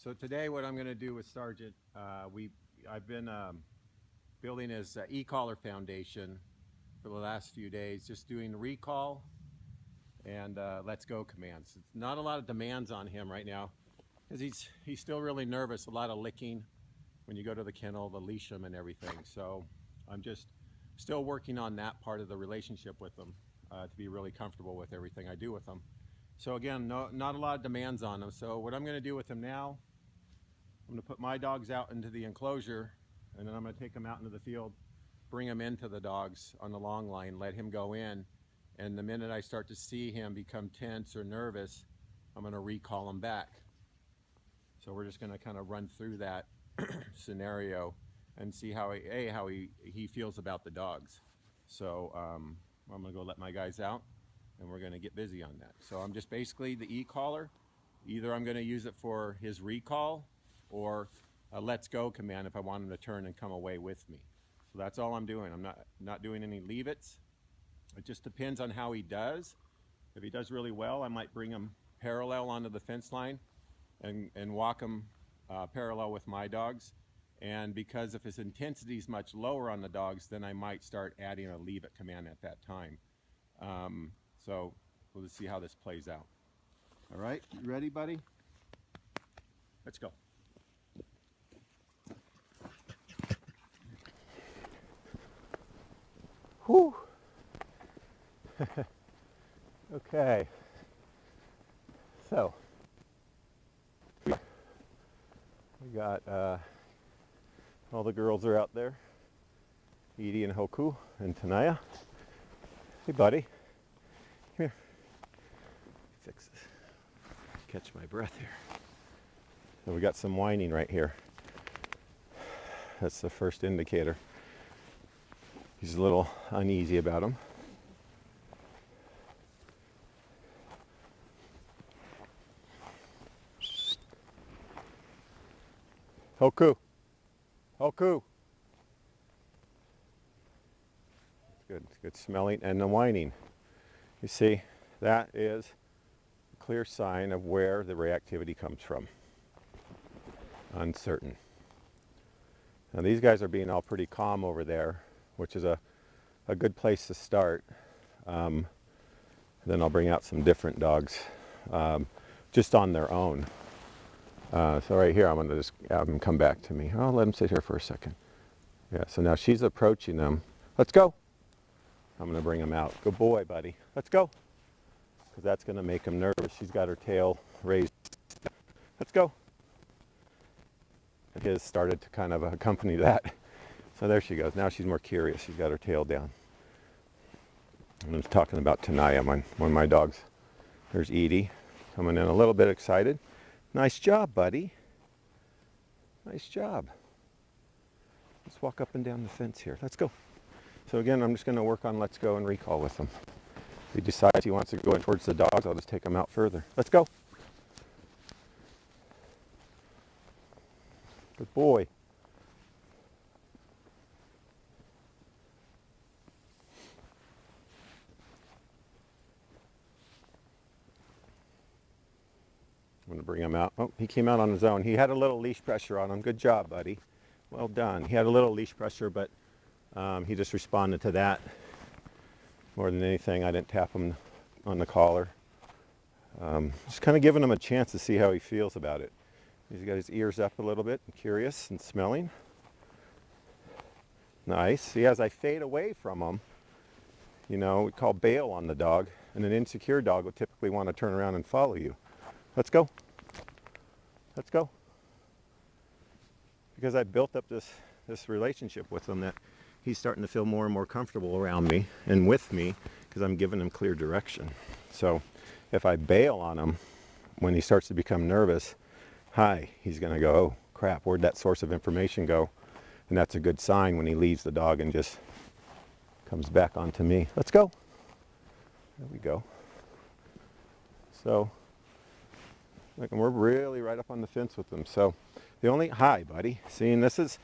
So today what I'm going to do with Sargent, I've been building his e-collar foundation for the last few days, just doing recall and let's go commands. It's not a lot of demands on him right now because he's still really nervous, a lot of licking when you go to the kennel, the leash him and everything. So I'm just still working on that part of the relationship with him to be really comfortable with everything I do with him. So again, not a lot of demands on him. So what I'm going to do with him now, I'm going to put my dogs out into the enclosure, and then I'm going to take them out into the field, bring him into the dogs on the long line, let him go in, and the minute I start to see him become tense or nervous, I'm going to recall him back. So we're just going to kind of run through that scenario and see how he feels about the dogs. So I'm going to go let my guys out, and we're going to get busy on that. So I'm just basically the e-collar. Either I'm going to use it for his recall or a let's go command if I want him to turn and come away with me. So that's all I'm doing. I'm not doing any leave-its. It just depends on how he does. If he does really well, I might bring him parallel onto the fence line and walk him parallel with my dogs. And because if his intensity is much lower on the dogs, then I might start adding a leave-it command at that time. So we'll just see how this plays out. All right, you ready, buddy? Let's go. Whew. Okay. So we got all the girls are out there. Edie and Hoku and Tanaya. Hey, buddy. Here. Fix this. Catch my breath here. So we got some whining right here. That's the first indicator. He's a little uneasy about him. Hoku. Hoku. It's good. It's good smelling and the whining. You see, that is a clear sign of where the reactivity comes from. Uncertain. Now these guys are being all pretty calm over there, which is a good place to start. Then I'll bring out some different dogs just on their own. So right here, I'm going to just have them come back to me. I'll let them sit here for a second. Yeah, so now she's approaching them. Let's go. I'm going to bring him out. Good boy, buddy. Let's go. Because that's going to make him nervous. She's got her tail raised. Let's go. And his started to kind of accompany that. So there she goes. Now she's more curious. She's got her tail down. I was talking about Tanaya, one of my dogs. There's Edie coming in a little bit excited. Nice job, buddy. Nice job. Let's walk up and down the fence here. Let's go. So again, I'm just going to work on let's go and recall with him. If he decides he wants to go in towards the dogs, I'll just take him out further. Let's go. Good boy. I'm going to bring him out. Oh, he came out on his own. He had a little leash pressure on him. Good job, buddy. Well done. He had a little leash pressure, but he just responded to that more than anything. I didn't tap him on the collar. Just kind of giving him a chance to see how he feels about it. He's got his ears up a little bit, and curious and smelling. Nice. See, as I fade away from him, you know, we call bail on the dog, and an insecure dog would typically want to turn around and follow you. Let's go. Let's go. Because I built up this relationship with him that he's starting to feel more and more comfortable around me and with me because I'm giving him clear direction. So if I bail on him when he starts to become nervous, he's going to go, oh crap, where'd that source of information go? And that's a good sign when he leaves the dog and just comes back onto me. Let's go. There we go. So like, and we're really right up on the fence with them. So the only, hi buddy, seeing this is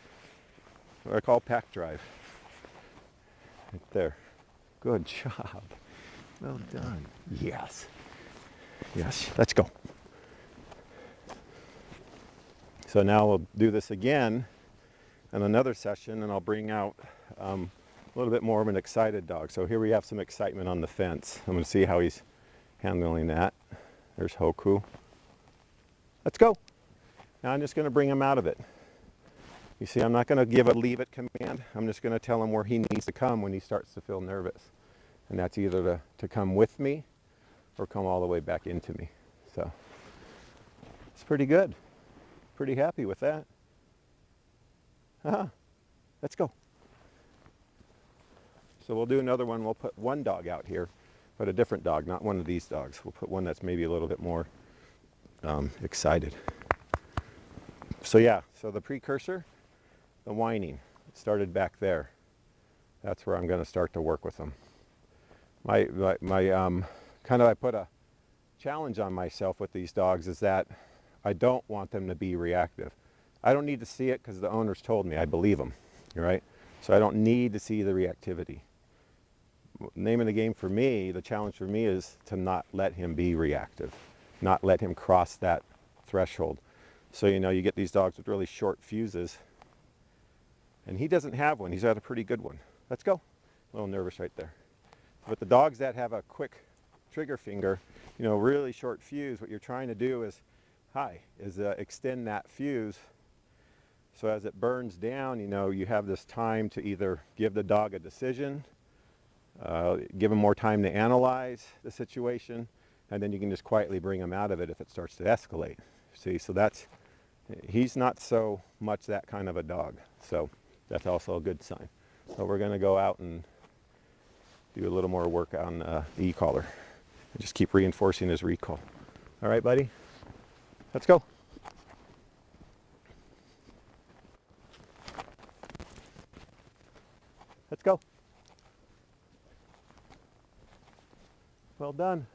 what I call pack drive. Right there. Good job. Well done. Yes. Yes, let's go. So now we'll do this again in another session, and I'll bring out a little bit more of an excited dog. So here we have some excitement on the fence. I'm going to see how he's handling that. There's Hoku. Let's go. Now I'm just going to bring him out of it. You see, I'm not going to give a leave it command. I'm just going to tell him where he needs to come when he starts to feel nervous. And that's either to come with me or come all the way back into me. So it's pretty good. Pretty happy with that. Let's go. So we'll do another one. We'll put one dog out here, but a different dog, not one of these dogs. We'll put one that's maybe a little bit more excited. So yeah, so the precursor, the whining, started back there. That's where I'm going to start to work with them. I put a challenge on myself with these dogs is that I don't want them to be reactive. I don't need to see it because the owners told me. I believe them, right? So I don't need to see the reactivity. Name of the game for me, the challenge for me is to not let him be reactive, not let him cross that threshold. So, you know, you get these dogs with really short fuses, and he doesn't have one. He's got a pretty good one. Let's go. A little nervous right there. But the dogs that have a quick trigger finger, you know, really short fuse, what you're trying to do is, extend that fuse. So as it burns down, you know, you have this time to either give the dog a decision, give him more time to analyze the situation, and then you can just quietly bring him out of it if it starts to escalate. See, so he's not so much that kind of a dog. So that's also a good sign. So we're going to go out and do a little more work on the e-collar. Just keep reinforcing his recall. All right, buddy? Let's go. Let's go. Well done.